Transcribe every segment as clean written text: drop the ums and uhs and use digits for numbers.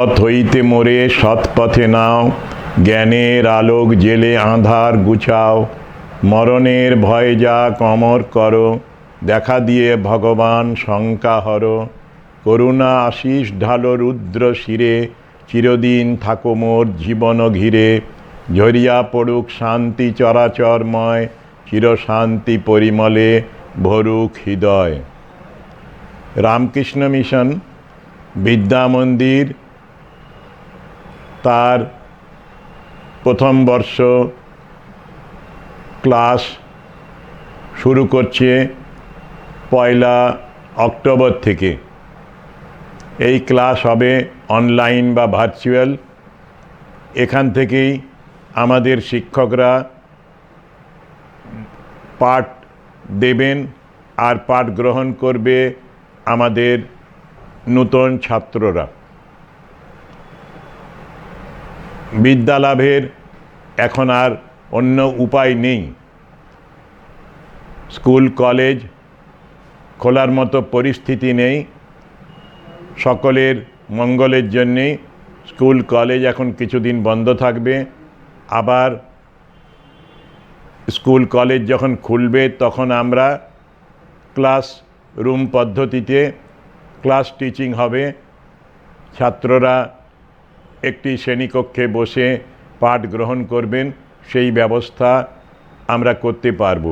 পথ হইতে মোরে সৎ পথে নাও, জ্ঞানের আলোক জেলে আঁধার গুছাও। মরণের ভয় যা কমর করো, দেখা দিয়ে ভগবান শঙ্কা হরো। করুণা আশিস ঢালো রুদ্র শিরে, চিরদিন থাকো মোর জীবন ঘিরে। ঝরিয়া পড়ুক শান্তি চরাচরময়, চিরশান্তি পরিমলে ভরুক হৃদয়। রামকৃষ্ণ মিশন বিদ্যা মন্দির তার প্রথম বর্ষ ক্লাস শুরু করছে 1 অক্টোবর থেকে। এই ক্লাস হবে অনলাইন বা ভার্চুয়াল। এখান থেকেই আমাদের শিক্ষকরা পাঠ দেবেন আর পাঠ গ্রহণ করবে আমাদের নূতন ছাত্ররা। বিদ্যা লাভের এখন আর অন্য উপায় নেই। স্কুল কলেজ খোলার মতো পরিস্থিতি নেই। সকলের মঙ্গলের জন্যে স্কুল কলেজ এখন কিছুদিন বন্ধ থাকবে। আবার স্কুল কলেজ যখন খুলবে তখন আমরা ক্লাস রুম পদ্ধতিতে ক্লাস টিচিং হবে। ছাত্ররা একটি শ্রেণীকক্ষে বসে পাঠ গ্রহণ করবেন, সেই ব্যবস্থা আমরা করতে পারব।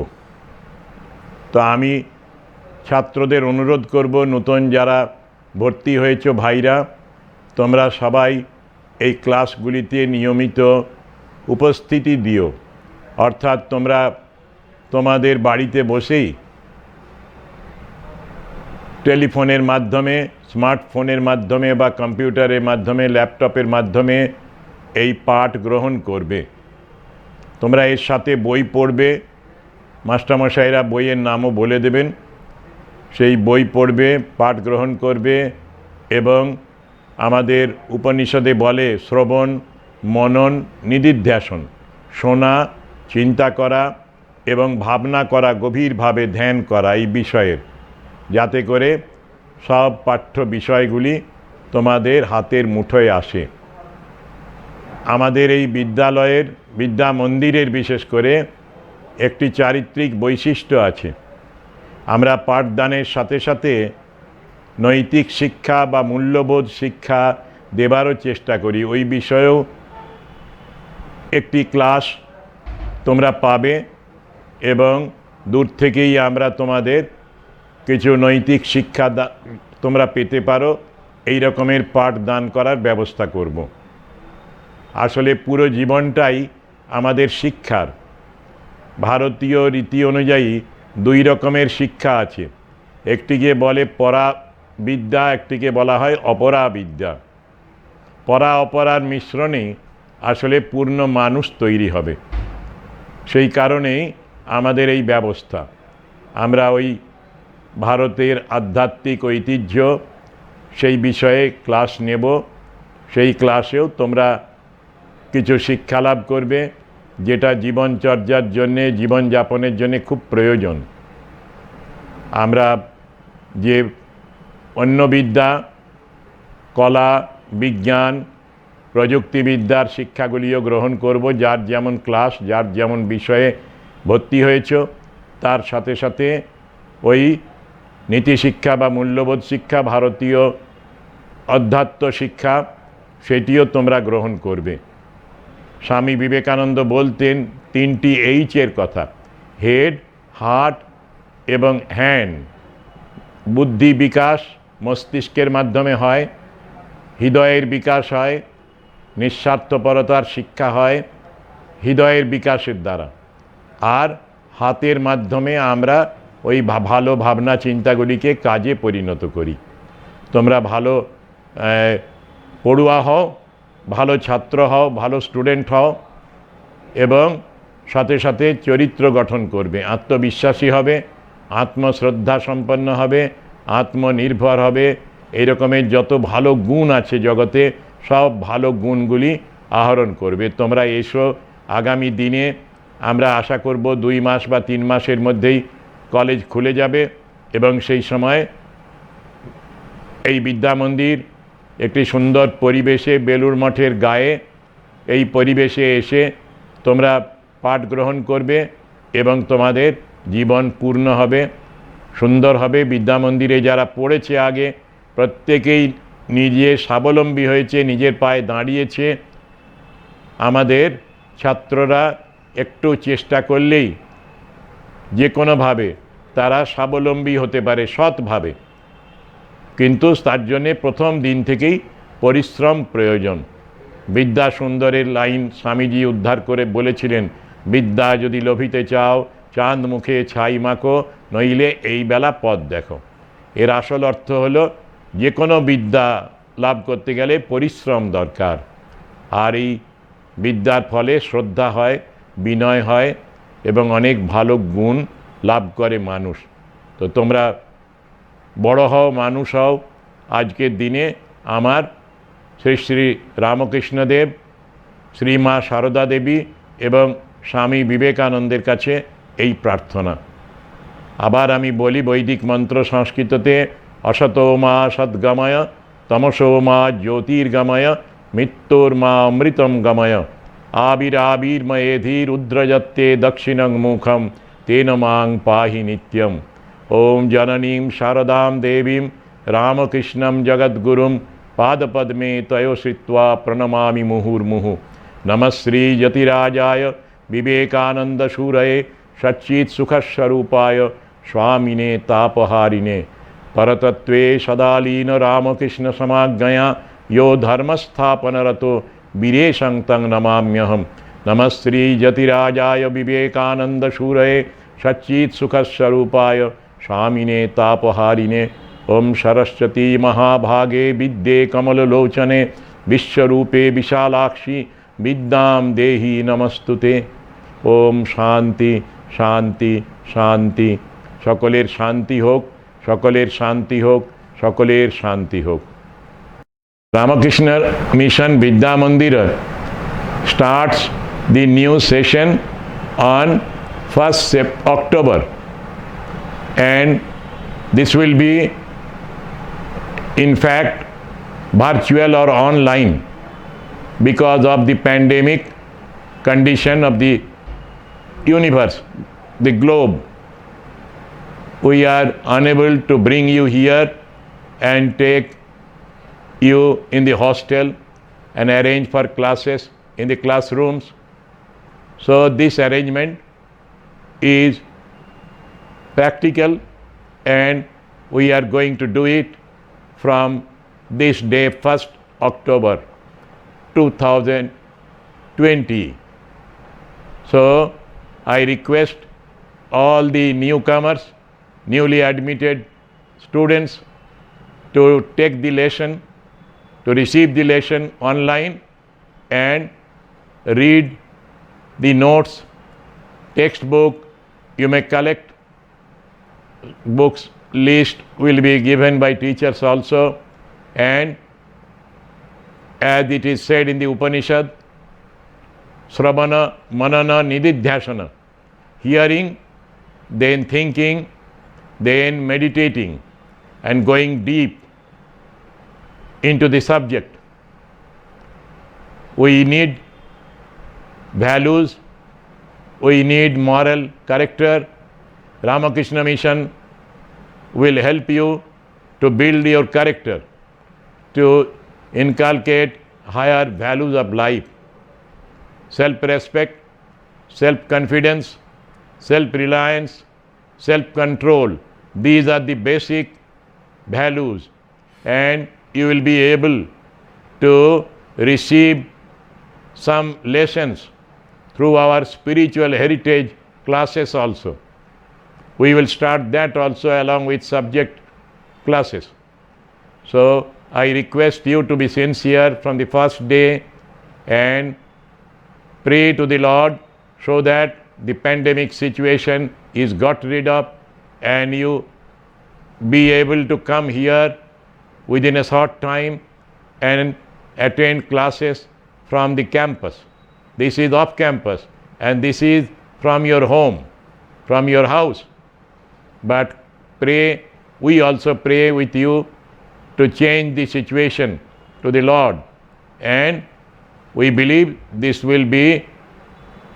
তো আমি ছাত্রদের অনুরোধ করব, নতুন যারা ভর্তি হয়েছে ভাইরা, তোমরা সবাই এই ক্লাসগুলিতে নিয়মিত উপস্থিতি দিও। অর্থাৎ তোমরা তোমাদের বাড়িতে বসেই টেলিফোনের মাধ্যমে, স্মার্টফোনের মাধ্যমে বা কম্পিউটারের মাধ্যমে, ল্যাপটপের মাধ্যমে এই পাঠ গ্রহণ করবে। তোমরা এর সাথে বই পড়বে। মাস্টারমশাইরা বইয়ের নামও বলে দেবেন। সেই বই পড়বে, পাঠ গ্রহণ করবে এবং আমাদের উপনিষদে বলে শ্রবণ, মনন, নিদিধ্যাসন, শোনা, চিন্তা করা এবং ভাবনা করা, গভীরভাবে ধ্যান করা এই বিষয়ের, যাতে করে সব পাঠ্য বিষয়গুলি তোমাদের হাতের মুঠোয় আসে। আমাদের এই বিদ্যালয়ের, বিদ্যা মন্দিরের বিশেষ করে একটি চারিত্রিক বৈশিষ্ট্য আছে। আমরা পাঠদানের সাথে সাথে নৈতিক শিক্ষা বা মূল্যবোধ শিক্ষা দেবারও চেষ্টা করি। ওই বিষয়েও একটি ক্লাস তোমরা পাবে এবং দূর থেকেই আমরা তোমাদের কিছু নৈতিক শিক্ষা তোমরা পেতে পারো, এই রকমের পাঠ দান করার ব্যবস্থা করব। আসলে পুরো জীবনটাই আমাদের শিক্ষার। ভারতীয় রীতি অনুযায়ী 2 রকমের শিক্ষা আছে। একটিকে বলে পরা বিদ্যা, একটিকে বলা হয় অপরা বিদ্যা। পরা অপরার মিশ্রণে আসলে পূর্ণ মানুষ তৈরি হবে। সেই কারণেই আমাদের এই ব্যবস্থা। আমরা ওই ভারতের আধ্যাত্মিক ঐতিহ্য সেই বিষয়ে ক্লাস নেব। সেই ক্লাসেও তোমরা কিছু শিক্ষা লাভ করবে, যেটা জীবনচর্যার জন্যে, জীবনযাপনের জন্যে খুব প্রয়োজন। আমরা যে অন্য বিদ্যা, কলা, বিজ্ঞান, প্রযুক্তিবিদ্যার শিক্ষাগুলিও গ্রহণ করব। যার যেমন ক্লাস, যার যেমন বিষয়ে ভর্তি হয়েছ, তার সাথে সাথে ওই নীতিশিক্ষা বা মূল্যবোধ শিক্ষা, ভারতীয় অধ্যাত্ম শিক্ষা, সেটিও তোমরা গ্রহণ করবে। স্বামী বিবেকানন্দ বলতেন 3টি এইচের কথা: হেড, হার্ট এবং হ্যান্ড। বুদ্ধি বিকাশ মস্তিষ্কের মাধ্যমে হয়, হৃদয়ের বিকাশ হয়, নিঃস্বার্থপরতার শিক্ষা হয় হৃদয়ের বিকাশের দ্বারা, আর হাতের মাধ্যমে আমরা ওই ভালো ভাবনা চিন্তাগুলিকে কাজে পরিণত করি। তোমরা ভালো পড়ুয়া হও, ভালো ছাত্র হও, ভালো স্টুডেন্ট হও এবং সাথে সাথে চরিত্র গঠন করবে, আত্মবিশ্বাসী হবে, আত্মশ্রদ্ধা সম্পন্ন হবে, আত্মনির্ভর হবে। এই রকমের যত ভালো গুণ আছে জগতে, সব ভালো গুণগুলি আহরণ করবে। তোমরা এসো। আগামী দিনে আমরা আশা করব 2 মাস বা 3 মাসের মধ্যেই কলেজ খুলে যাবে এবং সেই সময় এই বিদ্যা মন্দির একটি সুন্দর পরিবেশে বেলুড় মঠের গায়ে এই পরিবেশে এসে তোমরা পাঠ গ্রহণ করবে এবং তোমাদের জীবন পূর্ণ হবে, সুন্দর হবে। বিদ্যা মন্দিরে যারা পড়েছে আগে প্রত্যেকেই নিজে স্বাবলম্বী হয়েছে, নিজের পায়ে দাঁড়িয়েছে। আমাদের ছাত্ররা একটু চেষ্টা করলেই যে কোনোভাবে তারা স্বাবলম্বী হতে পারে সৎভাবে, কিন্তু তার জন্যে প্রথম দিন থেকেই পরিশ্রম প্রয়োজন। বিদ্যা সুন্দরের লাইন স্বামীজি উদ্ধার করে বলেছিলেন, বিদ্যা যদি লোভিতে চাও চাঁদ মুখে ছাই মাখো, নইলে এই বেলা পথ দেখো। এর আসল অর্থ হলো যে কোনো বিদ্যা লাভ করতে গেলে পরিশ্রম দরকার। আর এই বিদ্যার ফলে শ্রদ্ধা হয়, বিনয় হয় এবং অনেক ভালো গুণ লাভ করে মানুষ। তো তোমরা বড় হও, মানুষ হও। আজকের দিনে আমার শ্রী শ্রী রামকৃষ্ণদেব, শ্রী মা সারদা দেবী এবং স্বামী বিবেকানন্দের কাছে এই প্রার্থনা। আবার আমি বলি বৈদিক মন্ত্র সংস্কৃততে, অসতো মা সদ্গময়, তমসো মা জ্যোতির্গময়, মৃত্যুর মা অমৃতম গময়, আবিরাবির্ময়েধি রুদ্রজত্তে দক্ষিণং মুখম, তেন মাং পাহি নিত্যম। ওম জননীং শারদাং দেবীং রামকৃষ্ণং জগদ্গুরুং পাদপদ্মে তয়োশ্রিত্वा প্রণমামি মুহুর্মুহু। নমঃ শ্রী যতিরাজায় বিবেকানন্দশূরয়ে সচ্চিৎসুখস্বরূপায় स्वामिने तापहारिणे। परतत्वे सदालीन रामकृष्ण समाज्ञया यो धर्मस्थापनरतो वीरेशं तं नमाम्यहम्। नमः श्री जतिराजाय विवेकानन्दशूरये सच्चित्सुखस्वरूपाय स्वामिने तापहारिणे। ओम सरस्वती महाभागे विद्ये कमललोचने विश्वरूपे विशालाक्षी विद्यां देहि नमस्तुते। ओम शांति शांति शांति। সকলের শান্তি হোক, সকলের শান্তি হোক, সকলের শান্তি হোক। রামকৃষ্ণ মিশন বিদ্যা মন্দির starts the new session on 1st October, and this will be in fact virtual or online because of the pandemic condition of the universe, the globe. We are unable to bring you here and take you in the hostel and arrange for classes in the classrooms. So this arrangement is practical, and we are going to do it from this day, 1st October 2020. So I request all the newcomers, newly admitted students, to take the lesson, to receive the lesson online and read the notes, textbook. You may collect books, list will be given by teachers also, and as it is said in the Upanishad, Sravana Manana Nididhyasana, hearing, then thinking, then meditating and going deep into the subject. We need values, we need moral character. Ramakrishna Mission will help you to build your character, to inculcate higher values of life, self-respect, self-confidence, self-reliance, self-control. These are the basic values, and you will be able to receive some lessons through our spiritual heritage classes also. We will start that also along with subject classes. So I request you to be sincere from the first day and pray to the Lord so that the pandemic situation is got rid of and you be able to come here within a short time and attend classes from the campus. This is off campus and this is from your home, from your house. But pray, we also pray with you to change the situation to the Lord. And we believe this will be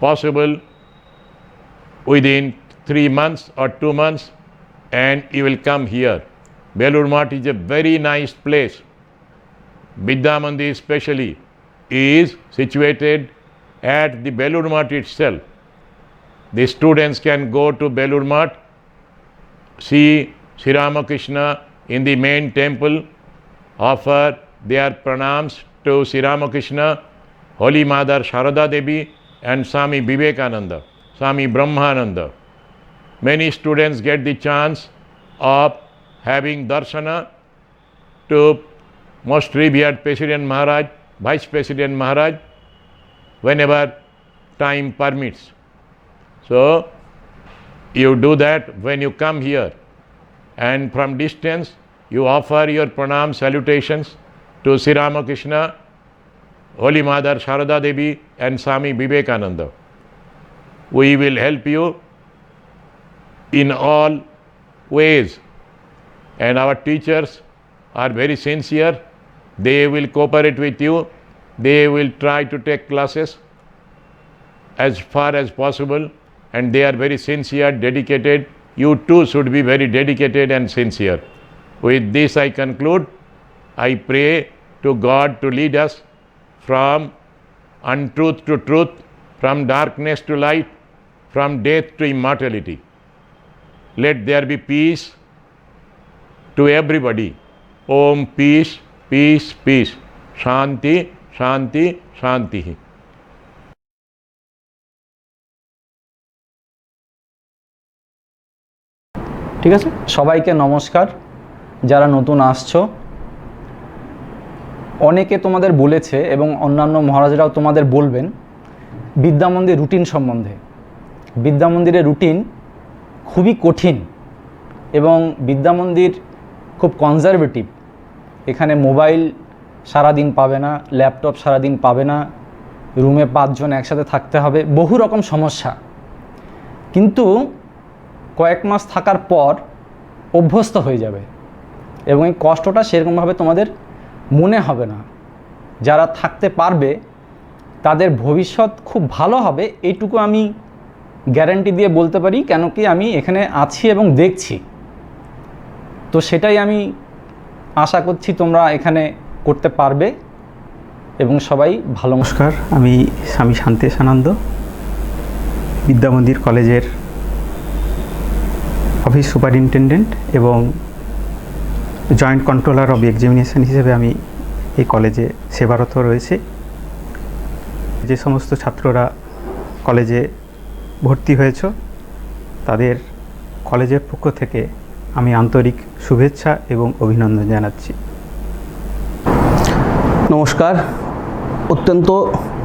possible within 3 months or 2 months, and you will come here. Belur Math is a very nice place. Vidya Mandir especially is situated at the Belur Math itself. The students can go to Belur Math, see Sri Ramakrishna in the main temple, offer their pranams to Sri Ramakrishna, Holy Mother Sharada Devi, and Swami Vivekananda, Swami Brahmananda. Many students get the chance of having darshana to most revered President Maharaj, Vice President Maharaj, whenever time permits. So, you do that when you come here, and from distance you offer your pranam salutations to Sri Ramakrishna, Holy Mother Sharada Devi, and Swami Vivekananda. We will help you in all ways, and our teachers are very sincere. They will cooperate with you. They will try to take classes as far as possible, and they are very sincere, dedicated. You too should be very dedicated and sincere. With this I conclude. I pray to God to lead us from untruth to truth, from darkness to light, from death to immortality. Let there be peace to everybody. Om peace, peace, peace. Shanti, Shanti, Shanti. ঠিক আছে, সবাইকে নমস্কার। যারা নতুন আসছো, অনেকে তোমাদের বলেছে এবং অন্যান্য মহারাজরাও তোমাদের বলবেন বিদ্যা মন্দির রুটিন সম্বন্ধে। বিদ্যা মন্দিরের রুটিন খুবই কঠিন এবং বিদ্যা মন্দির খুব কনজারভেটিভ। এখানে মোবাইল সারাদিন পাবে না, ল্যাপটপ সারাদিন পাবে না, রুমে 5 জন একসাথে থাকতে হবে, বহু রকম সমস্যা। কিন্তু কয়েক মাস থাকার পর অভ্যস্ত হয়ে যাবে এবং এই কষ্টটা সেরকমভাবে তোমাদের মনে হবে না। যারা থাকতে পারবে তাদের ভবিষ্যৎ খুব ভালো হবে, এইটুকু আমি গ্যারান্টি দিয়ে বলতে পারি, কেন কি আমি এখানে আছি এবং দেখছি। তো সেটাই আমি আশা করছি তোমরা এখানে করতে পারবে এবং সবাই ভালো। নমস্কার, আমি স্বামী শান্তেশানন্দ, বিদ্যা মন্দির কলেজের অফিস সুপারিনটেন্ডেন্ট এবং জয়েন্ট কন্ট্রোলার অব এক্সামিনেশন হিসেবে আমি এই কলেজে সেবারত রয়েছি। যে সমস্ত ছাত্ররা কলেজে ভর্তি হয়েছ তাদের কলেজের পক্ষ থেকে আমি আন্তরিক শুভেচ্ছা এবং অভিনন্দন জানাচ্ছি। নমস্কার। অত্যন্ত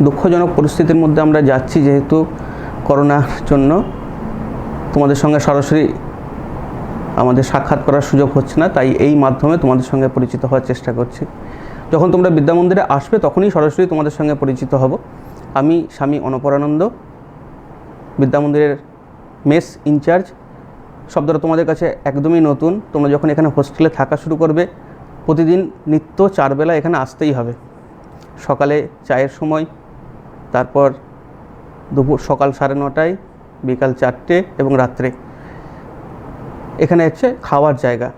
দুঃখজনক পরিস্থিতির মধ্যে আমরা যাচ্ছি, যেহেতু করোনার জন্য তোমাদের সঙ্গে সরাসরি আমাদের সাক্ষাৎ করার সুযোগ হচ্ছে না, তাই এই মাধ্যমে তোমাদের সঙ্গে পরিচিত হওয়ার চেষ্টা করছি। যখন তোমরা বিদ্যা মন্দিরে আসবে তখনই সরাসরি তোমাদের সঙ্গে পরিচিত হব। আমি স্বামী অনপরানন্দ, বিদ্যা মন্দিরের মেস ইনচার্জ। শব্দটা তোমাদের কাছে একদমই নতুন। তোমরা যখন এখানে হোস্টেলে থাকা শুরু করবে, প্রতিদিন নিত্য 4 বেলা এখানে আসতেই হবে। সকালে চায়ের সময়, তারপর দুপুর সকাল 9:30, বিকাল 4টে এবং রাত্রে। এখানে হচ্ছে খাওয়ার জায়গা।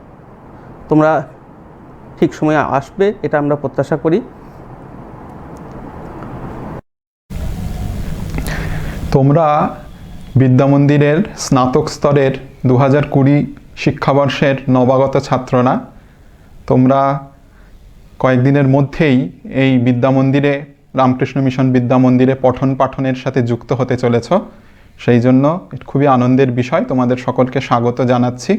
তোমরা ঠিক সময়ে আসবে এটা আমরা প্রত্যাশা করি। তোমরা বিদ্যা মন্দিরের স্নাতক স্তরের 2020 শিক্ষাবর্ষের নবাগত ছাত্ররা। তোমরা কয়েকদিনের মধ্যেই এই বিদ্যা মন্দিরে, রামকৃষ্ণ মিশন বিদ্যা মন্দিরে পঠন পাঠনের সাথে যুক্ত হতে চলেছ। সেই জন্য খুবই আনন্দের বিষয়, তোমাদের সকলকে স্বাগত জানাচ্ছি।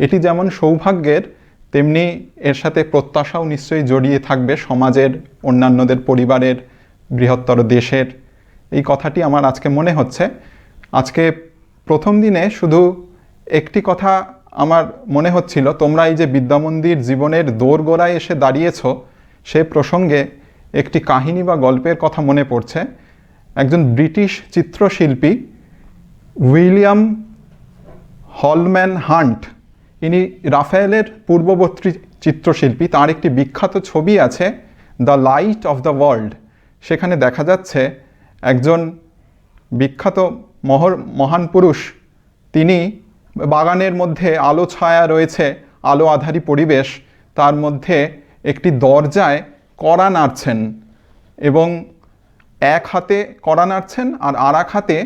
এটি যেমন সৌভাগ্যের, তেমনি এর সাথে প্রত্যাশাও নিশ্চয়ই জড়িয়ে থাকবে, সমাজের, অন্যান্যদের, পরিবারের, বৃহত্তর দেশের। এই কথাটি আমার আজকে মনে হচ্ছে। আজকে প্রথম দিনে শুধু একটি কথা আমার মনে হচ্ছিল, তোমরা এই যে বিদ্যা মন্দির জীবনের দোরগোড়ায় এসে দাঁড়িয়েছ, সে প্রসঙ্গে একটি কাহিনী বা গল্পের কথা মনে পড়ছে। একজন ব্রিটিশ চিত্রশিল্পী উইলিয়াম হলম্যান হান্ট, ইনি রাফায়েলের পূর্ববর্তী চিত্রশিল্পী। তার একটি বিখ্যাত ছবি আছে the light off the world, সেখানে দেখা যাচ্ছে একজন বিখ্যাত মহান পুরুষ, তিনি বাগানের মধ্যে আলো ছায়া রয়েছে, আলো আধারী পরিবেশ, তার মধ্যে একটি দরজায় কড়া নাড়ছেন এবং এক হাতে কড়া নাড়ছেন আর আর এক হাতে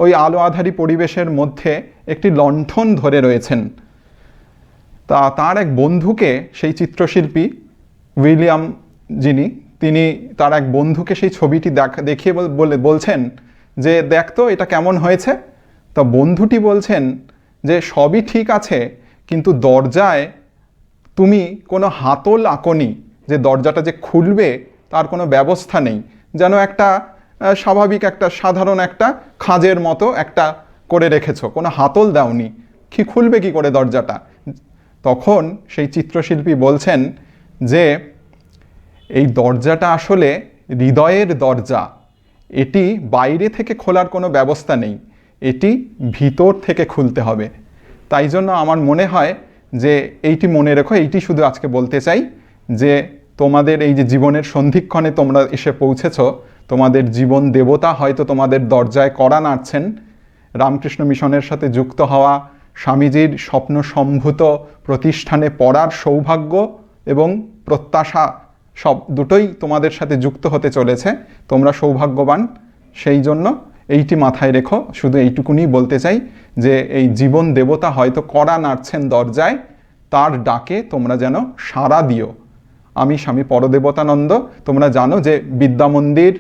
ওই আলো আধারী পরিবেশের মধ্যে একটি লণ্ঠন ধরে রয়েছেন। তার এক বন্ধুকে, সেই চিত্রশিল্পী উইলিয়াম যিনি, তিনি তার এক বন্ধুকে সেই ছবিটি দেখিয়ে বলছেন যে দেখতো এটা কেমন হয়েছে। তা বন্ধুটি বলছেন যে সবই ঠিক আছে, কিন্তু দরজায় তুমি কোনো হাতল আঁকোনি, যে দরজাটা যে খুলবে তার কোনো ব্যবস্থা নেই, যেন একটা স্বাভাবিক একটা সাধারণ একটা খাঁজের মতো একটা করে রেখেছো, কোনো হাতল দাওনি, কি খুলবে কি করে দরজাটা। তখন সেই চিত্রশিল্পী বলছেন যে এই দরজাটা আসলে হৃদয়ের দরজা, এটি বাইরে থেকে খোলার কোনো ব্যবস্থা নেই, এটি ভিতর থেকে খুলতে হবে। তাই জন্য আমার মনে হয় যে এইটি মনে রেখো, এইটি শুধু আজকে বলতে চাই যে তোমাদের এই যে জীবনের সন্ধিক্ষণে তোমরা এসে পৌঁছেছ, তোমাদের জীবন দেবতা হয়তো তোমাদের দরজায় কড়া নাড়ছেন। রামকৃষ্ণ মিশনের সাথে যুক্ত হওয়া, স্বামীজির স্বপ্ন সম্ভূত প্রতিষ্ঠানে পড়ার সৌভাগ্য এবং প্রত্যাশা সব দুটোই তোমাদের সাথে যুক্ত হতে চলেছে, তোমরা সৌভাগ্যবান। সেই জন্য এইটি মাথায় রেখো, শুধু এইটুকুনি বলতে চাই যে এই জীবন দেবতা হয়তো কড়া নাড়ছেন দরজায়, তার ডাকে তোমরা যেন সাড়া দিও। আমি স্বামী পরদেবতানন্দ, তোমরা জানো যে বিদ্যামন্দির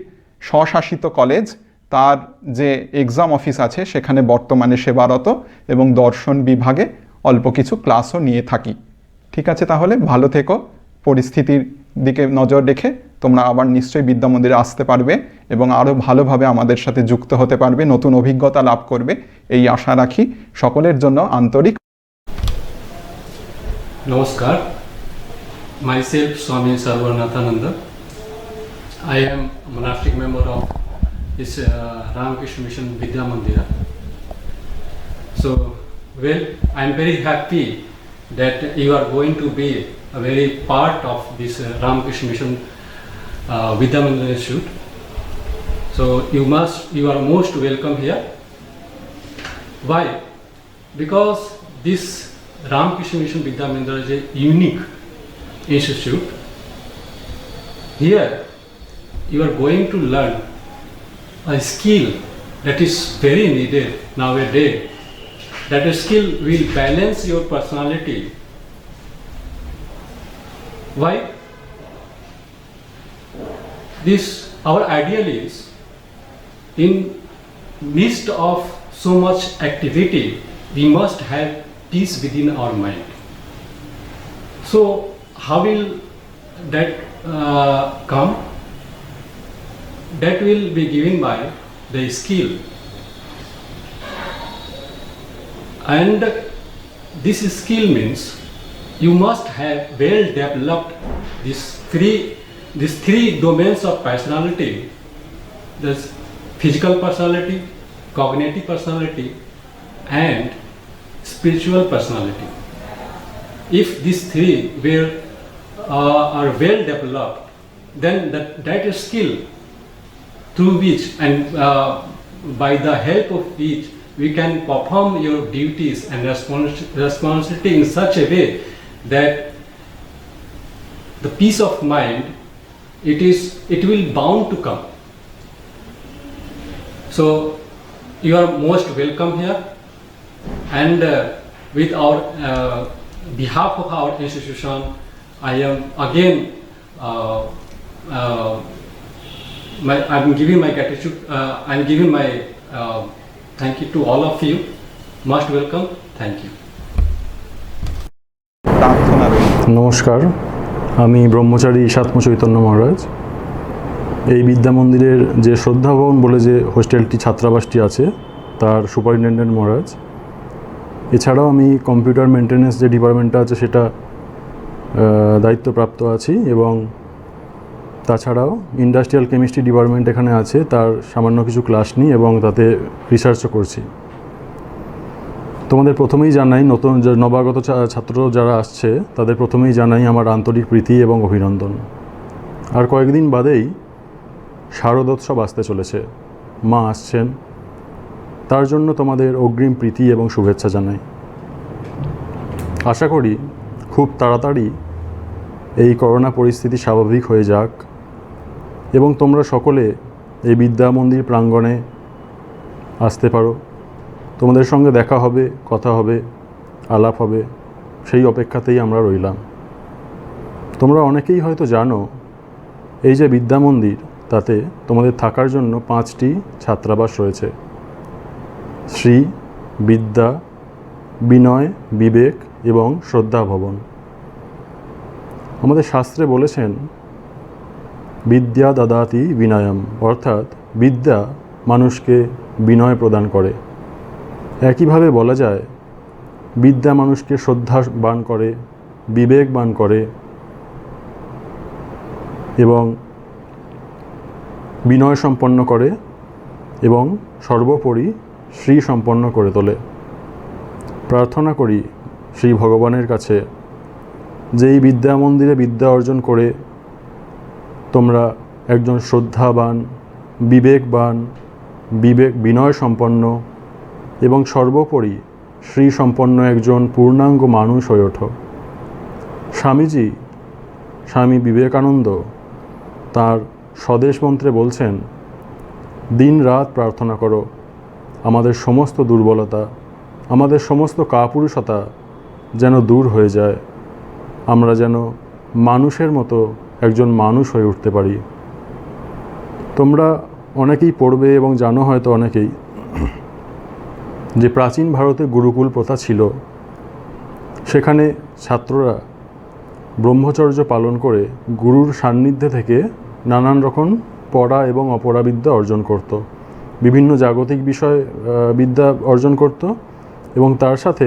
স্বশাসিত কলেজ, তার যে এক্সাম অফিস আছে সেখানে বর্তমানে সেবারত এবং দর্শন বিভাগে অল্প কিছু ক্লাসও নিয়ে থাকি। ঠিক আছে, তাহলে ভালো থেকো, পরিস্থিতির দিকে নজর রেখে তোমরা আবার নিশ্চয়ই বিদ্যামন্দিরে আসতে পারবে এবং আরও ভালোভাবে আমাদের সাথে যুক্ত হতে পারবে, নতুন অভিজ্ঞতা লাভ করবে, এই আশা রাখি। সকলের জন্য আন্তরিক নমস্কার। Myself Swami Sarvanathananda. I am a monastic member of this Ramakrishna Mission Vidya Mandira. So, well, I am very happy that you are going to be a very part of this Ramakrishna Mission Vidya Mandira Institute. So, you are most welcome here. Why? Because this Ramakrishna Mission Vidya Mandira is a unique institute. Here you are going to learn a skill that is very needed nowadays. That skill will balance your personality. Why? Our ideal is, in midst of so much activity, we must have peace within our mind. So how will that come? That will be given by the skill. And this skill means you must have well developed these three domains of personality. There's physical personality, cognitive personality, and spiritual personality. If these three are well developed, then that is skill through which and by the help of which we can perform your duties and responsibility in such a way that the peace of mind it will bound to come. So you are most welcome here, and with our behalf of our institution, I am again I'm giving my gratitude. I'm giving my thank you to all of you. Most welcome. Thank you. প্রার্থনা রইল। নমস্কার, আমি ব্রহ্মচারী সাত্ম চৈতন্য মহারাজ। এই বিদ্যা মন্দিরের যে শ্রদ্ধা ভবন বলে যে হোস্টেলটি ছাত্রাবাসটি আছে তার সুপারিনটেন্ডেন্ট মহারাজ। এছাড়াও আমি কম্পিউটার মেনটেন্যান্স যে ডিপার্টমেন্টটা আছে সেটা দায়িত্বপ্রাপ্ত আছি, এবং তাছাড়াও ইন্ডাস্ট্রিয়াল কেমিস্ট্রি ডিপার্টমেন্ট এখানে আছে, তার সামান্য কিছু ক্লাস নিই এবং তাতে রিসার্চও করছি। তোমাদের প্রথমেই জানাই, নতুন নবাগত ছাত্র যারা আসছে তাদের প্রথমেই জানাই আমার আন্তরিক প্রীতি এবং অভিনন্দন। আর কয়েকদিন বাদেই শারদোৎসব আসতে চলেছে, মা আসছেন, তার জন্য তোমাদের অগ্রিম প্রীতি এবং শুভেচ্ছা জানাই। আশা করি খুব তাড়াতাড়ি এই করোনা পরিস্থিতি স্বাভাবিক হয়ে যাক এবং তোমরা সকলে এই বিদ্যা মন্দির প্রাঙ্গণে আসতে পারো। তোমাদের সঙ্গে দেখা হবে, কথা হবে, আলাপ হবে, সেই অপেক্ষাতেই আমরা রইলাম। তোমরা অনেকেই হয়তো জানো এই যে বিদ্যা মন্দির, তাতে তোমাদের থাকার জন্য 5টি ছাত্রাবাস রয়েছে: শ্রী, বিদ্যা, বিনয়, বিবেক এবং শ্রদ্ধা ভবন। আমাদের শাস্ত্রে বলেছেন বিদ্যা দদাতি বিনয়ম, অর্থাৎ বিদ্যা মানুষকে বিনয় প্রদান করে। একইভাবে বলা যায় বিদ্যা মানুষকে শ্রদ্ধাবান করে, বিবেকবান করে এবং বিনয় সম্পন্ন করে এবং সর্বোপরি শ্রী সম্পন্ন করে তোলে। প্রার্থনা করি শ্রী ভগবানের কাছে যে এই বিদ্যা মন্দিরে বিদ্যা অর্জন করে তোমরা একজন শ্রদ্ধাবান, বিবেকবান, বিনয় সম্পন্ন এবং সর্বোপরি শ্রী সম্পন্ন একজন পূর্ণাঙ্গ মানুষ হয়ে ওঠো। স্বামী বিবেকানন্দ তার স্বদেশ মন্ত্রে বলছেন, দিন রাত প্রার্থনা করো আমাদের সমস্ত দুর্বলতা, আমাদের সমস্ত কাপুরুষতা যেন দূর হয়ে যায়, আমরা যেন মানুষের মতো একজন মানুষ হয়ে উঠতে পারি। তোমরা অনেকেই পড়বে এবং জানো হয়তো অনেকেই যে প্রাচীন ভারতে গুরুকুল প্রথা ছিল। সেখানে ছাত্ররা ব্রহ্মচর্য পালন করে গুরুর সান্নিধ্যে থেকে নানান রকম পড়া এবং অপরাবিদ্যা অর্জন করত, বিভিন্ন জাগতিক বিদ্যা অর্জন করত এবং তার সাথে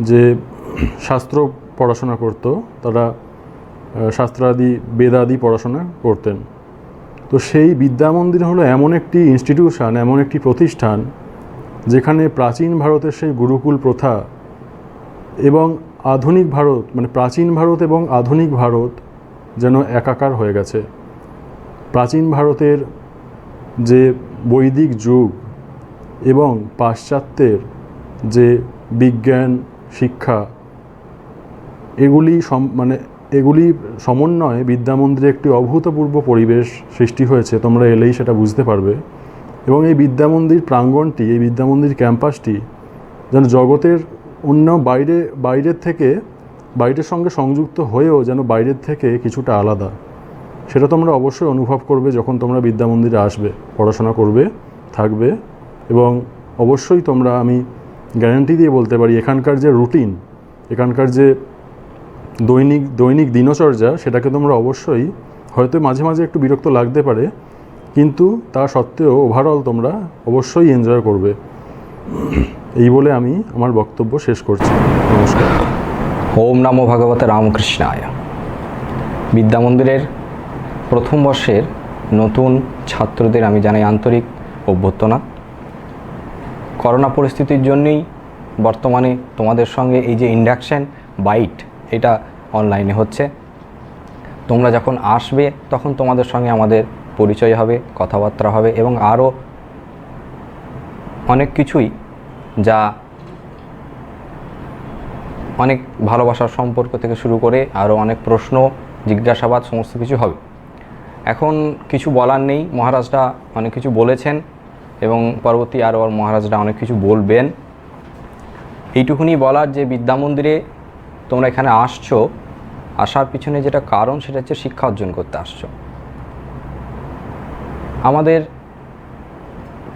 যে শাস্ত্র পড়াশোনা করত, তারা শাস্ত্রাদি বেদাদি পড়াশোনা করতেন। তো সেই বিদ্যা মন্দির হলো এমন একটি ইনস্টিটিউশন, এমন একটি প্রতিষ্ঠান যেখানে প্রাচীন ভারতের সেই গুরুকুল প্রথা এবং আধুনিক ভারত, মানে প্রাচীন ভারত এবং আধুনিক ভারত যেন একাকার হয়ে গেছে। প্রাচীন ভারতের যে বৈদিক যুগ এবং পাশ্চাত্যের যে বিজ্ঞান শিক্ষা, এগুলি সমন্বয়ে বিদ্যা মন্দিরে একটি অভূতপূর্ব পরিবেশ সৃষ্টি হয়েছে। তোমরা এলেই সেটা বুঝতে পারবে। এবং এই বিদ্যা মন্দির প্রাঙ্গণটি, এই বিদ্যা মন্দির ক্যাম্পাসটি যেন জগতের অন্য বাইরের সঙ্গে সংযুক্ত হয়েও যেন বাইরের থেকে কিছুটা আলাদা। সেটা তোমরা অবশ্যই অনুভব করবে যখন তোমরা বিদ্যা মন্দিরে আসবে, পড়াশোনা করবে, থাকবে এবং অবশ্যই তোমরা, আমি গ্যারান্টি দিয়ে বলতে পারি, এখানকার যে রুটিন, এখানকার যে দৈনিক দিনচর্যা, সেটাকে তোমরা অবশ্যই, হয়তো মাঝে মাঝে একটু বিরক্ত লাগতে পারে, কিন্তু তা সত্ত্বেও ওভারঅল তোমরা অবশ্যই এনজয় করবে। এই বলে আমি আমার বক্তব্য শেষ করছি। নমস্কার। ওম নমো ভগবতে রামকৃষ্ণায়। বিদ্যা মন্দিরের প্রথম বর্ষের নতুন ছাত্রদের আমি জানাই আন্তরিক অভ্যর্থনা। করোনা পরিস্থিতির জন্যই বর্তমানে তোমাদের সঙ্গে এই যে ইন্ডাকশন বাইট, এটা অনলাইনে হচ্ছে। তোমরা যখন আসবে তখন তোমাদের সঙ্গে আমাদের পরিচয় হবে, কথাবার্তা হবে এবং আরও অনেক কিছুই, যা অনেক ভালোবাসার সম্পর্ক থেকে শুরু করে আরও অনেক প্রশ্ন, জিজ্ঞাসাবাদ, সমস্ত কিছু হবে। এখন কিছু বলার নেই, মহারাজরা অনেক কিছু বলেছেন এবং পরবর্তী আরও মহারাজরা অনেক কিছু বলবেন। এইটুকুনি বলার যে বিদ্যা মন্দিরে তোমরা এখানে আসছো, আসার পিছনে যেটা কারণ সেটা হচ্ছে শিক্ষা অর্জন করতে আসছো। আমাদের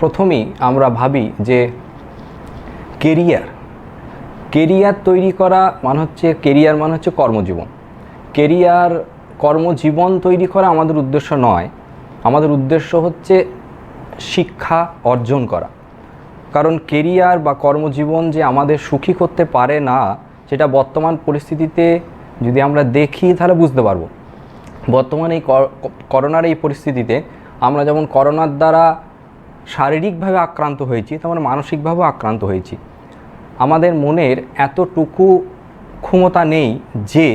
প্রথমেই আমরা ভাবি যে কেরিয়ার তৈরি করা মানে হচ্ছে কর্মজীবন। কর্মজীবন তৈরি করা আমাদের উদ্দেশ্য নয়। আমাদের উদ্দেশ্য হচ্ছে শিক্ষা অর্জন করা। কারণ কেরিয়ার বা কর্মজীবন যে আমাদের সুখী করতে পারে না, সেটা বর্তমান পরিস্থিতিতে যদি আমরা দেখি তাহলে বুঝতে পারবো। বর্তমানে এই করোনার এই পরিস্থিতিতে আমরা যেমন করোনার দ্বারা শারীরিকভাবে আক্রান্ত হয়েছি, তেমন মানসিকভাবেও আক্রান্ত হয়েছি। আমাদের মনের এতটুকু ক্ষমতা নেই যে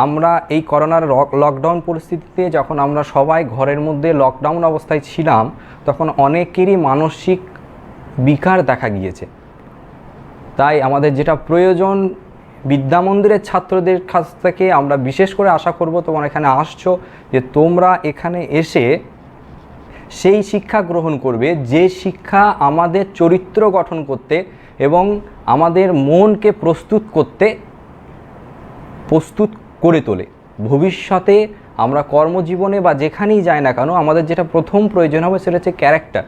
আমরা এই করোনার লকডাউন পরিস্থিতিতে যখন আমরা সবাই ঘরের মধ্যে লকডাউন অবস্থায় ছিলাম, তখন অনেকেরই মানসিক বিকার দেখা গিয়েছে। তাই আমাদের যেটা প্রয়োজন, বিদ্যা মন্দিরের ছাত্রদের কাছ থেকে আমরা বিশেষ করে আশা করব, তোমরা এখানে আসছো, যে তোমরা এখানে এসে সেই শিক্ষা গ্রহণ করবে যে শিক্ষা আমাদের চরিত্র গঠন করতে এবং আমাদের মনকে প্রস্তুত করে তোলে। ভবিষ্যতে আমরা কর্মজীবনে বা যেখানেই যাই না কেন, আমাদের যেটা প্রথম প্রয়োজন হবে সেটা হচ্ছে ক্যারেক্টার।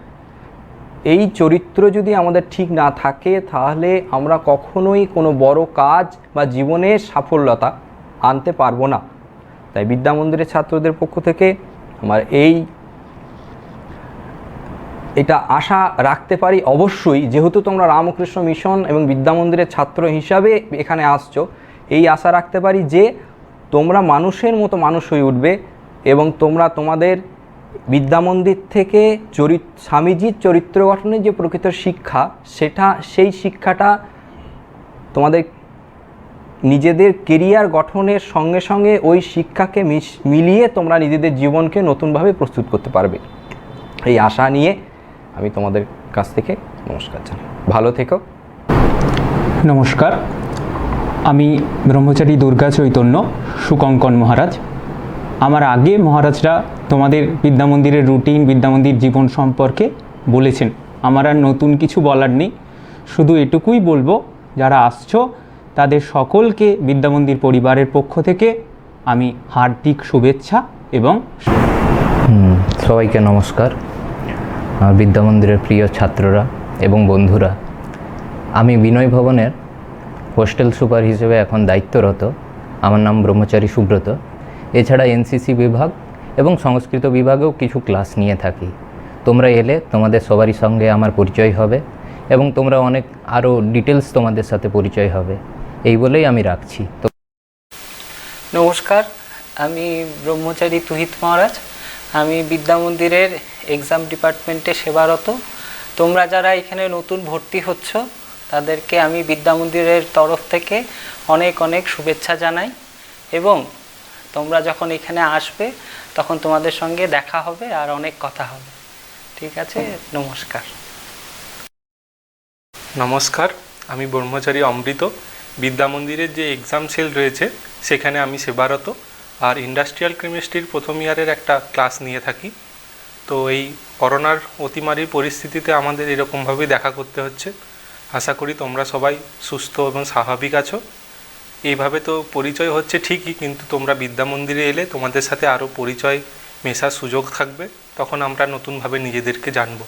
এই চরিত্র যদি আমাদের ঠিক না থাকে, তাহলে আমরা কখনোই কোনো বড় কাজ বা জীবনের সাফল্যতা আনতে পারবো না। তাই বিদ্যা মন্দিরের ছাত্রদের পক্ষ থেকে আমার এটা আশা রাখতে পারি, অবশ্যই যেহেতু তোমরা রামকৃষ্ণ মিশন এবং বিদ্যা মন্দিরের ছাত্র হিসাবে এখানে আসছো, এই আশা রাখতে পারি যে তোমরা মানুষের মতো মানুষ হয়ে উঠবে এবং তোমরা তোমাদের বিদ্যা মন্দির থেকে স্বামীজির চরিত্র গঠনের যে প্রকৃত শিক্ষা, সেই শিক্ষাটা তোমাদের নিজেদের কেরিয়ার গঠনের সঙ্গে সঙ্গে ওই শিক্ষাকে মিলিয়ে তোমরা নিজেদের জীবনকে নতুনভাবে প্রস্তুত করতে পারবে। এই আশা নিয়ে আমি তোমাদের কাছ থেকে নমস্কার জানাই। ভালো থেকো। নমস্কার, আমি ব্রহ্মচারী দুর্গা চৈতন্য সুকঙ্কন মহারাজ। আমার আগে মহারাজরা তোমাদের বিদ্যা মন্দিরের রুটিন, বিদ্যা মন্দির জীবন সম্পর্কে বলেছেন। আমার আর নতুন কিছু বলার নেই, শুধু এটুকুই বলবো, যারা আসছো তাদের সকলকে বিদ্যা মন্দির পরিবারের পক্ষ থেকে আমি হার্দিক শুভেচ্ছা এবং সবাইকে নমস্কার। বিদ্যা মন্দিরের প্রিয় ছাত্ররা এবং বন্ধুরা, আমি বিনয় ভবনের হোস্টেল সুপার হিসেবে এখন দায়িত্বরত। আমার নাম ব্রহ্মচারী সুব্রত। এছাড়া এনসিসি বিভাগ এবং সংস্কৃত বিভাগেও কিছু ক্লাস নিয়ে থাকি। তোমরা এলে তোমাদের সবারই সঙ্গে আমার পরিচয় হবে এবং তোমরা অনেক আরও ডিটেলস তোমাদের সাথে পরিচয় হবে, এই বলেই আমি রাখছি। তো নমস্কার, আমি ব্রহ্মচারী তুহিত মহারাজ। আমি বিদ্যা মন্দিরের এক্সাম ডিপার্টমেন্টে সেবারত। তোমরা যারা এখানে নতুন ভর্তি হচ্ছ, তাদেরকে আমি বিদ্যা মন্দিরের তরফ থেকে অনেক অনেক শুভেচ্ছা জানাই এবং তোমরা যখন এখানে আসবে তখন তোমাদের সঙ্গে দেখা হবে আর অনেক কথা হবে। ঠিক আছে, নমস্কার। নমস্কার, আমি ব্রহ্মচারী অমৃত। বিদ্যা মন্দিরের যে এক্সাম সেল রয়েছে সেখানে আমি সেবারত, আর ইন্ডাস্ট্রিয়াল কেমিস্ট্রির প্রথম ইয়ারের একটা ক্লাস নিয়ে থাকি। তো এই করোনার অতিমারীর পরিস্থিতিতে আমাদের এরকমভাবেই দেখা করতে হচ্ছে। আশা করি তোমরা সবাই সুস্থ এবং স্বাভাবিক আছো। এইভাবে তো পরিচয় হচ্ছে ঠিকই, কিন্তু তোমরা বিদ্যা মন্দিরে এলে তোমাদের সাথে আরও পরিচয় মেশার সুযোগ থাকবে, তখন আমরা নতুনভাবে নিজেদেরকে জানবো।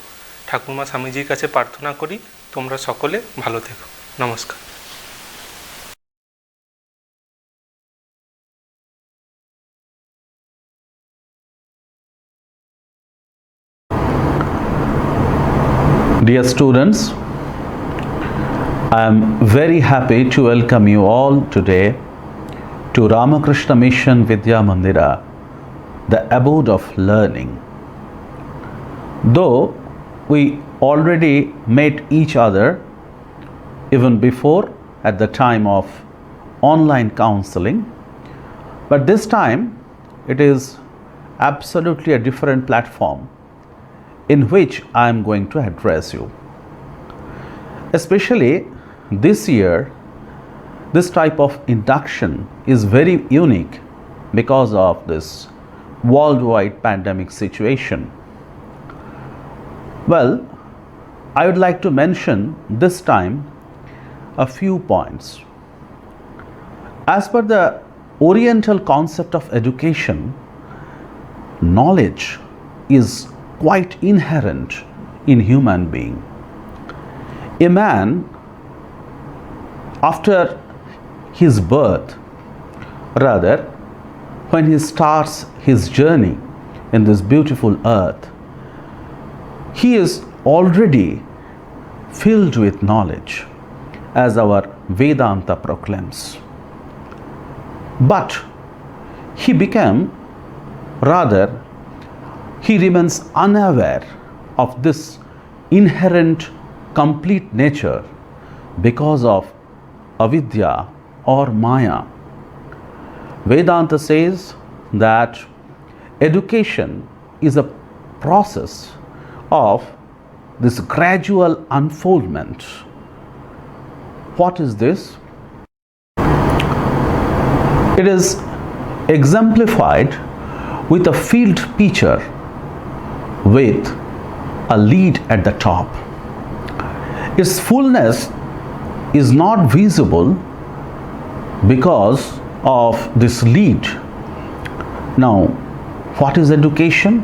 ঠাকুরমা স্বামীজির কাছে প্রার্থনা করি তোমরা সকলে ভালো থেকো। নমস্কার। Dear students, I am very happy to welcome you all today to Ramakrishna Mission Vidya Mandira, the abode of learning. Though we already met each other even before at the time of online counseling, but this time it is absolutely a different platform in which I am going to address you. Especially this year, this type of induction is very unique because of this worldwide pandemic situation. Well, I would like to mention this time a few points. As per the Oriental concept of education, knowledge is quite inherent in human being. A man, after his birth, rather when he starts his journey in this beautiful earth, he is already filled with knowledge, as our Vedanta proclaims. But he remains unaware of this inherent complete nature because of avidya or maya. Vedanta says that education is a process of this gradual unfoldment. What is this? It is exemplified with a field picture with a lead at the top. Its fullness is not visible because of this lead. Now, what is education?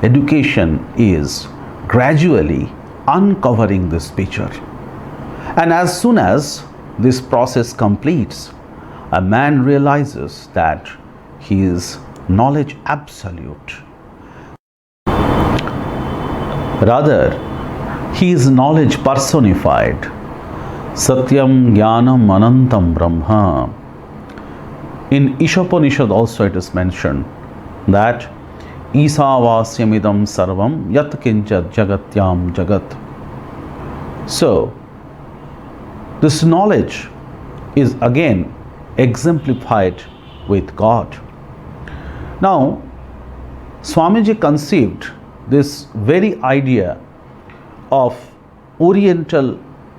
Education is gradually uncovering this picture. And as soon as this process completes, a man realizes that he is knowledge absolute. Rather, he is knowledge personified. Satyam Jnanam Anantam Brahma. In Ishopanishad also it is mentioned that Isavasyamidam Sarvam Yat Kinchat Jagatyam Jagat. So, this knowledge is again exemplified with God. Now, Swamiji conceived this very idea of Oriental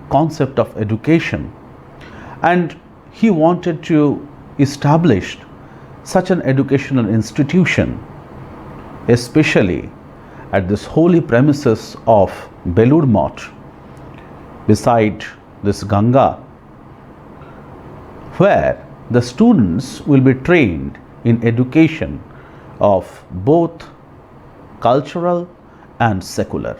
concept of education, and he wanted to establish such an educational institution, especially at this holy premises of Belur Math, beside this Ganga, where the students will be trained in education of both cultural and secular.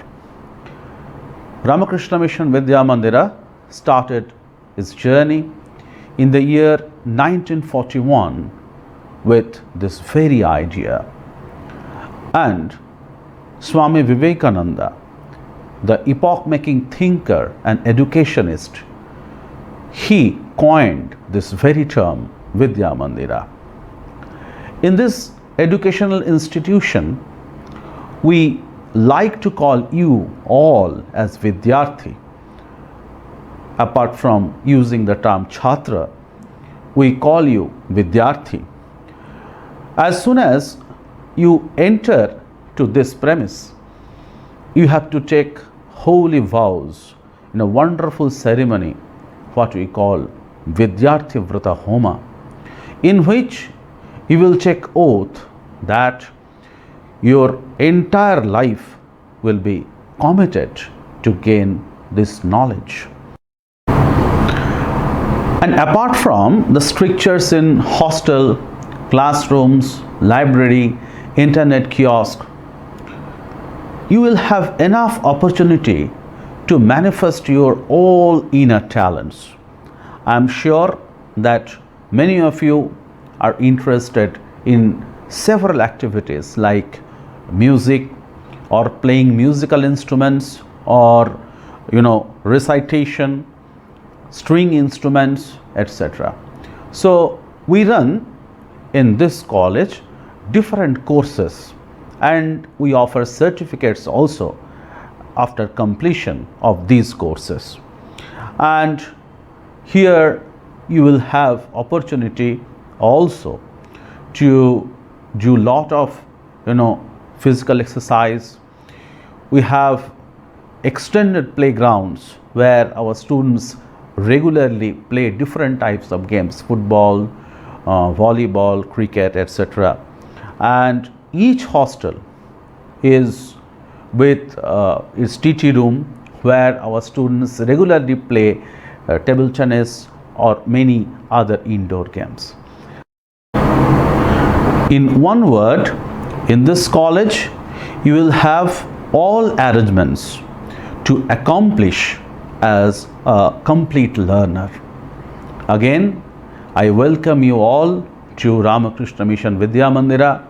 Ramakrishna Mission Vidya Mandira started its journey in the year 1941 with this very idea. And Swami Vivekananda, the epoch-making thinker and educationist, he coined this very term Vidya Mandira. In this educational institution, we like to call you all as Vidyarthi. Apart from using the term Chhatra, we call you Vidyarthi. As soon as you enter to this premise, you have to take holy vows in a wonderful ceremony, what we call Vidyarthi Vrata Homa, in which you will take oath that your entire life will be committed to gain this knowledge. And apart from the strictures in hostel, classrooms, library, internet kiosk, you will have enough opportunity to manifest your all inner talents. I am sure that many of you are interested in several activities like music or playing musical instruments or recitation, string instruments, etc. So we run in this college different courses, and we offer certificates also after completion of these courses. And here you will have opportunity also to do lot of physical exercise. We have extended playgrounds where our students regularly play different types of games, football, volleyball, cricket, etc. And each hostel is with its TT room where our students regularly play table tennis or many other indoor games. In one word, in this college you will have all arrangements to accomplish as a complete learner. Again, I welcome you all to Ramakrishna Mission Vidya Mandira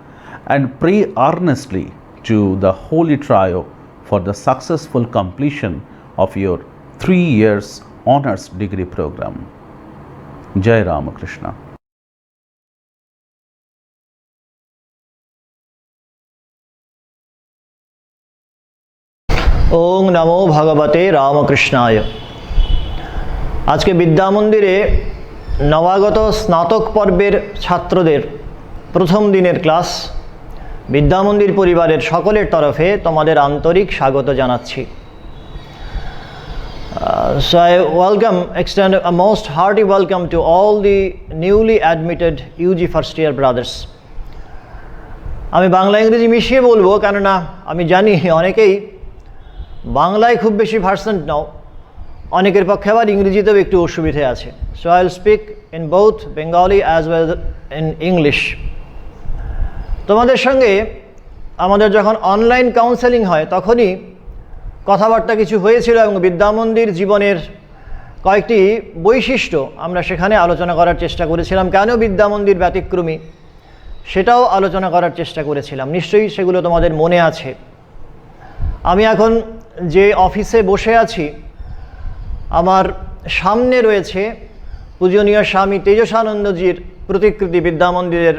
and pray earnestly to the Holy Trio for the successful completion of your 3 years honors degree program. Jai Ramakrishna. ওং নমো ভগবতে রামকৃষ্ণায়। আজকে বিদ্যা মন্দিরে নবাগত স্নাতক পর্বের ছাত্রদের প্রথম দিনের ক্লাস বিদ্যামন্দির পরিবারের সকলের তরফে তোমাদের আন্তরিক স্বাগত জানাচ্ছি। So I extend a most hearty welcome to all the newly admitted UG first year brothers. আমি বাংলা ইংরেজি মিশিয়ে বলবো, কেননা আমি জানি অনেকেই বাংলায় খুব বেশি ভার্সেন্ট নাও, অনেকের পক্ষে আবার ইংরেজিতেও একটু অসুবিধে আছে। So I will speak in both Bengali as well in English. তোমাদের সঙ্গে আমাদের যখন অনলাইন কাউন্সেলিং হয় তখনই কথাবার্তা কিছু হয়েছিল এবং বিদ্যামন্দির জীবনের কয়েকটি বৈশিষ্ট্য আমরা সেখানে আলোচনা করার চেষ্টা করেছিলাম। কেন বিদ্যামন্দির ব্যতিক্রমী সেটাও আলোচনা করার চেষ্টা করেছিলাম, নিশ্চয়ই সেগুলো তোমাদের মনে আছে। আমি এখন যে অফিসে বসে আছি, আমার সামনে রয়েছে পূজনীয় স্বামী তেজসানন্দজির প্রতিকৃতি, বিদ্যামন্দিরের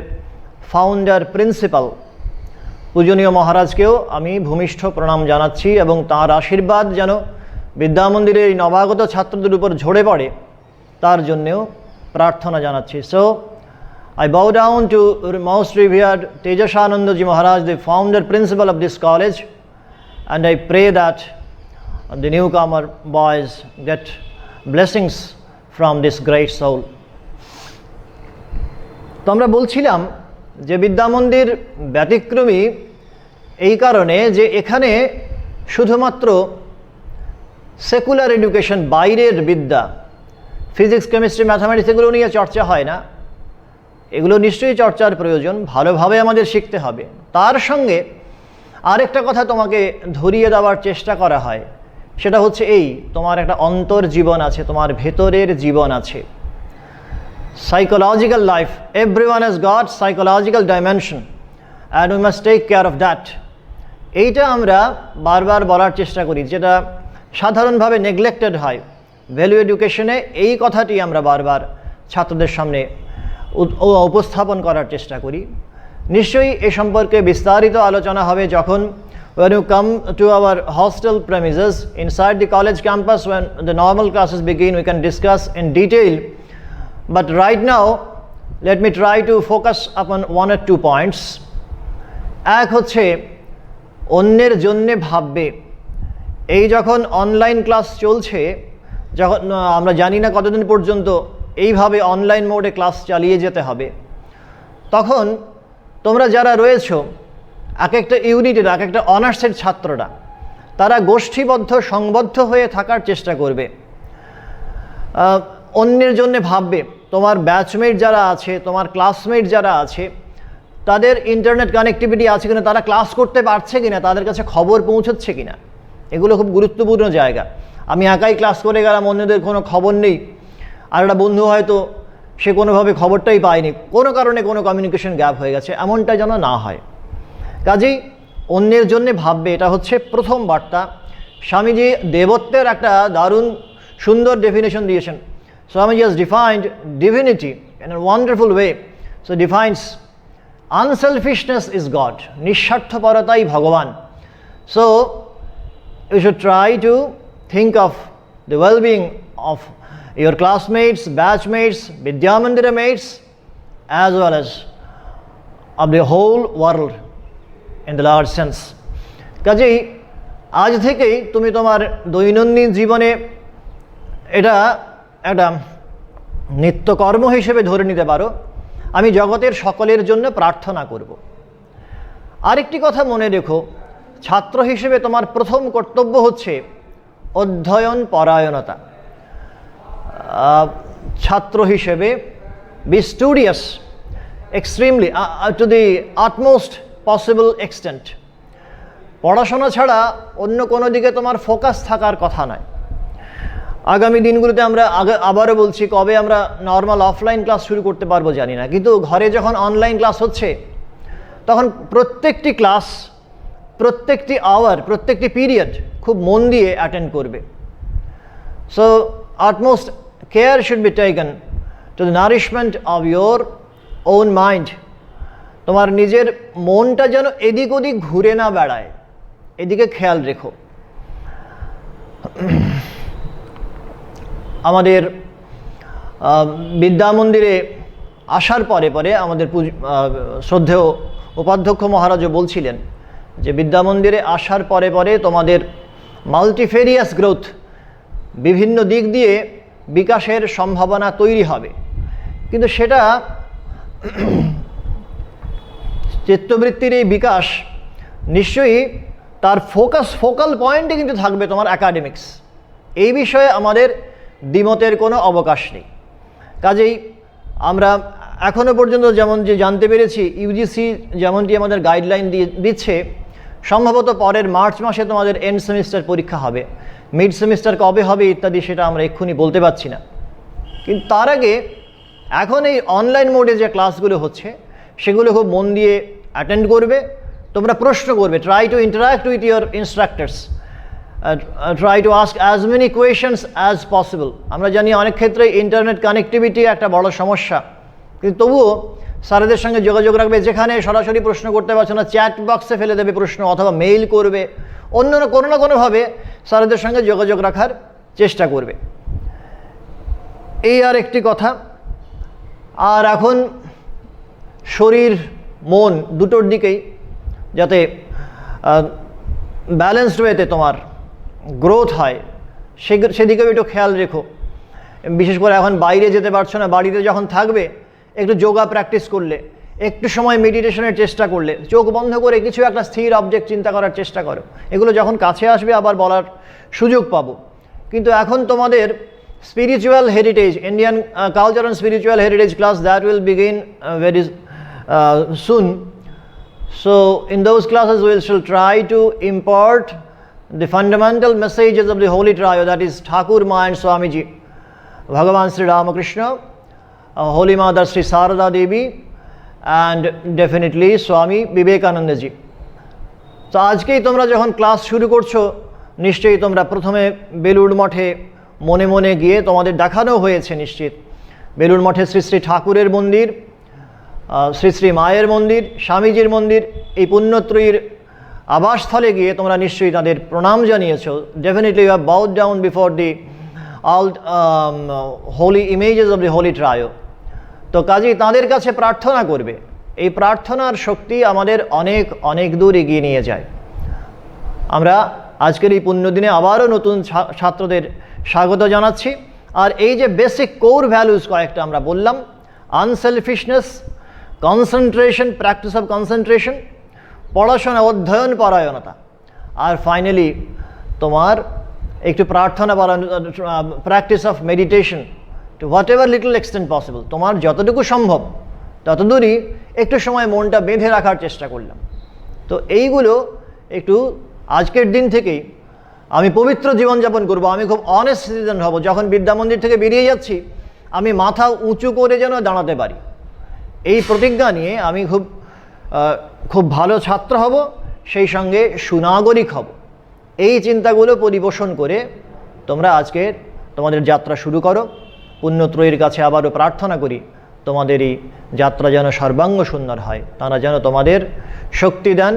ফাউন্ডার প্রিন্সিপাল পূজনীয় মহারাজকেও আমি ভূমিষ্ঠ প্রণাম জানাচ্ছি এবং তাঁর আশীর্বাদ যেন বিদ্যামন্দিরের এই নবাগত ছাত্রদের উপর ঝরে পড়ে তার জন্যেও প্রার্থনা জানাচ্ছি। So I bow down to most revered Tejasanandaji Maharaj, the founder principal of this college, and I pray that the newcomer boys get blessings from this great soul. তো আমরা বলছিলাম যে বিদ্যামন্দির ব্যতিক্রমী এই কারণে যে এখানে শুধুমাত্র সেকুলার এডুকেশন, বাইরের বিদ্যা, ফিজিক্স, কেমিস্ট্রি, ম্যাথামেটিক্স এগুলো নিয়ে চর্চা হয় না। এগুলো নিশ্চয়ই চর্চার প্রয়োজন, ভালোভাবে আমাদের শিখতে হবে। তার সঙ্গে আরেকটা কথা তোমাকে ধরিয়ে দেওয়ার চেষ্টা করা হয়, সেটা হচ্ছে এই, তোমার একটা অন্তর জীবন আছে, তোমার ভেতরের জীবন আছে। Psychological life, everyone has got psychological dimension and we must take care of that. এইটা আমরা বারবার বলার চেষ্টা করি, যেটা সাধারণভাবে নেগলেক্টেড হয়। ভ্যালু এডুকেশনে এই কথাটি আমরা বারবার ছাত্রদের সামনে উপস্থাপন করার চেষ্টা করি। নিশ্চয়ই এ সম্পর্কে বিস্তারিত আলোচনা হবে যখন when you come to our hostel premises inside the college campus, when the normal classes begin, we can discuss in detail. But right now, let me try to focus upon one or two points. এক হচ্ছে অন্যের জন্যে ভাববে। এই যখন online class চলছে, যখন আমরা জানি না কতদিন পর্যন্ত এইভাবে অনলাইন মোডে ক্লাস চালিয়ে যেতে হবে, তখন তোমরা যারা রয়েছো এক একটা ইউনিটের, এক একটা অনার্সের ছাত্ররা, তারা গোষ্ঠীবদ্ধ, সংবদ্ধ হয়ে থাকার চেষ্টা করবে, অন্যের জন্য ভাববে। তোমার ব্যাচমেট যারা আছে, তোমার ক্লাসমেট যারা আছে, তাদের ইন্টারনেট কানেক্টিভিটি আছে কিনা, তারা ক্লাস করতে পারছে কিনা, তাদের কাছে খবর পৌঁছচ্ছে কিনা, এগুলো খুব গুরুত্বপূর্ণ জায়গা। আমি একাই ক্লাস করে গেলাম, অন্যদের কোনো খবর নেই, আর একটা বন্ধু হয়তো সে কোনোভাবে খবরটাই পায়নি, কোনো কারণে কোনো কমিউনিকেশন গ্যাপ হয়ে গেছে, এমনটা যেন না হয়। কাজেই অন্যের জন্যে ভাববে, এটা হচ্ছে প্রথম বার্তা। স্বামীজি দেবত্বের একটা দারুণ সুন্দর ডেফিনেশন দিয়েছেন। Swamiji has defined divinity in a wonderful way. So defines unselfishness is God, nisharthaparatai Bhagavan. So you should try to think of the well-being of your classmates, batchmates, Vidyamandira mates, as well as of the whole world in the large sense. কাজেই আজ থেকেই তুমি তোমার দৈনন্দিন জীবনে এটা একটা নিত্যকর্ম হিসেবে ধরে নিতে পারো, আমি জগতের সকলের জন্য প্রার্থনা করব। আরেকটি কথা মনে রেখো, ছাত্র হিসেবে তোমার প্রথম কর্তব্য হচ্ছে অধ্যয়ন পরায়ণতা। ছাত্র হিসেবে be studious extremely to the utmost possible extent. পড়াশোনা ছাড়া অন্য কোনো দিকে তোমার ফোকাস থাকার কথা নয়। আগামী দিনগুলোতে আমরা আবারও বলছি, কবে আমরা নর্মাল অফলাইন ক্লাস শুরু করতে পারবো জানি না, কিন্তু ঘরে যখন অনলাইন ক্লাস হচ্ছে তখন প্রত্যেকটি ক্লাস, প্রত্যেকটি আওয়ার, প্রত্যেকটি পিরিয়ড খুব মন দিয়ে অ্যাটেন্ড করবে। So utmost care should be taken to the nourishment of your own mind. তোমার নিজের মনটা যেন এদিক ওদিক ঘুরে না বেড়ায়, এদিকে খেয়াল রেখো। আমাদের বিদ্যা মন্দিরে আসার পরে পরে আমাদের শ্রদ্ধেয় উপাধ্যক্ষ মহারাজও বলছিলেন যে বিদ্যা মন্দিরে আসার পরে পরে তোমাদের মাল্টিফেরিয়াস গ্রোথ, বিভিন্ন দিক দিয়ে বিকাশের সম্ভাবনা তৈরি হবে। কিন্তু সেটা চিত্তবৃত্তির এই বিকাশ নিশ্চয়ই তার ফোকাল পয়েন্টে কিন্তু থাকবে তোমার একাডেমিক্স। এই বিষয়ে আমাদের দ্বিমতের কোনো অবকাশ নেই। কাজেই আমরা এখনও পর্যন্ত যেমন যে জানতে পেরেছি, ইউজিসি যেমনটি আমাদের গাইডলাইন দিচ্ছে, সম্ভবত পরের মার্চ মাসে তোমাদের এন্ড সেমিস্টার পরীক্ষা হবে। মিড সেমিস্টার কবে হবে ইত্যাদি সেটা আমরা এক্ষুনি বলতে পারছি না। কিন্তু তার আগে এখন এই অনলাইন মোডে যে ক্লাসগুলো হচ্ছে সেগুলো খুব মন দিয়ে অ্যাটেন্ড করবে, তোমরা প্রশ্ন করবে, try to interact with your instructors, try to ask as many questions as possible. আমরা জানি অনেক ক্ষেত্রে ইন্টারনেট কানেক্টিভিটি একটা বড় সমস্যা, কিন্তু তবুও স্যারেদের সঙ্গে যোগাযোগ রাখবে। যেখানে সরাসরি প্রশ্ন করতে পারছো না, চ্যাট বক্সে ফেলে দেবে প্রশ্ন, অথবা মেইল করবে, অন্য কোনো না কোনোভাবে স্যারেদের সঙ্গে যোগাযোগ রাখার চেষ্টা করবে। এই আর একটি কথা। আর এখন শরীর মন দুটোর দিকেই যাতে ব্যালেন্সড ওয়েতে তোমার গ্রোথ হয় সেদিকেও একটু খেয়াল রেখো। বিশেষ করে এখন বাইরে যেতে পারছো না, বাড়িতে যখন থাকবে একটু যোগা প্র্যাকটিস করলে, একটু সময় মেডিটেশনের চেষ্টা করলে, চোখ বন্ধ করে কিছু একটা স্থির অবজেক্ট চিন্তা করার চেষ্টা করো। এগুলো যখন কাছে আসবে আবার বলার সুযোগ পাবো। কিন্তু এখন তোমাদের spiritual heritage, Indian culture and spiritual heritage class that will begin very soon. So in those classes we shall try to impart the fundamental messages of the Holy Trio, that is Thakur Ma and Swamiji, Bhagavan Sri Ramakrishna, Holy Mother Sri Sarada Devi, and definitely Swami Vivekananda Ji. তো আজকেই তোমরা যখন class শুরু করছো, নিশ্চয়ই তোমরা প্রথমে বেলুড় মঠে মনে মনে গিয়ে তোমাদের দেখানো হয়েছে নিশ্চিত বেলুড় মঠে শ্রী শ্রী ঠাকুরের মন্দির, শ্রী শ্রী মায়ের মন্দির, স্বামীজির মন্দির, এই পুণ্যত্রয়ীর আবাসস্থলে গিয়ে তোমরা নিশ্চয়ই তাদের প্রণাম জানিয়েছো। Definitely you have bowed down before the all holy images of the holy trio. তো কাজেই তাদের কাছে প্রার্থনা করবে। এই প্রার্থনার শক্তি আমাদের অনেক অনেক দূর এগিয়ে নিয়ে যায়। আমরা আজকের এই পুণ্যদিনে আবারও নতুন ছাত্রদের স্বাগত জানাচ্ছি। আর এই যে বেসিক কোর ভ্যালুস কয়েকটা আমরা বললাম, unselfishness, concentration, practice of concentration, পড়াশোনা অধ্যয়ন পরায়ণতা, আর ফাইনালি তোমার একটু প্রার্থনা practice of meditation to whatever little extent possible. তোমার যতটুকু সম্ভব ততদূরই একটু সময় মনটা বেঁধে রাখার চেষ্টা করলাম। তো এইগুলো একটু আজকের দিন থেকেই আমি পবিত্র জীবনযাপন করব, আমি খুব অনেস্ট সিটিজেন হব। যখন বিদ্যা মন্দির থেকে বেরিয়ে যাচ্ছি আমি মাথা উঁচু করে যেন দাঁড়াতে পারি, এই প্রতিজ্ঞা নিয়ে আমি খুব ভালো ছাত্র হব, সেই সঙ্গে সুনাগরিক হব। এই চিন্তাগুলো পরিপোষণ করে তোমরা আজকে তোমাদের যাত্রা শুরু করো। পুণ্যত্রয়ীর কাছে আবারও প্রার্থনা করি তোমাদের এই যাত্রা যেন সর্বাঙ্গ সুন্দর হয়, তারা যেন তোমাদের শক্তি দেন,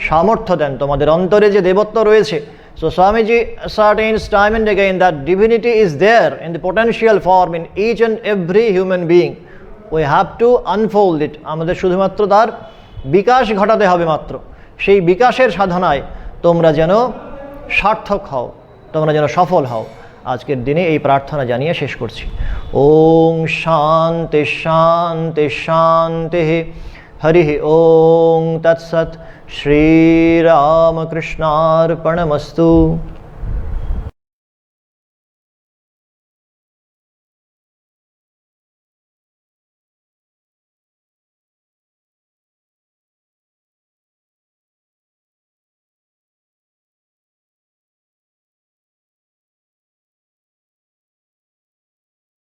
সামর্থ্য দেন, তোমাদের অন্তরে যে দেবত্ব রয়েছে। So Swamiji ascertains time and again that divinity is there in the potential form in each and every human being. We have to unfold it. আমাদের শুধুমাত্র তার বিকাশ ঘটাতে হবে মাত্র। সেই বিকাশের সাধনায় তোমরা যেন সার্থক হও, তোমরা যেন সফল হও। আজকের দিনে এই প্রার্থনা জানিয়ে শেষ করছি। ওং শান্তি শান্তি শান্তি হরি ওং তৎসৎ। শ্রীরামকৃষ্ণার্পণমস্তু।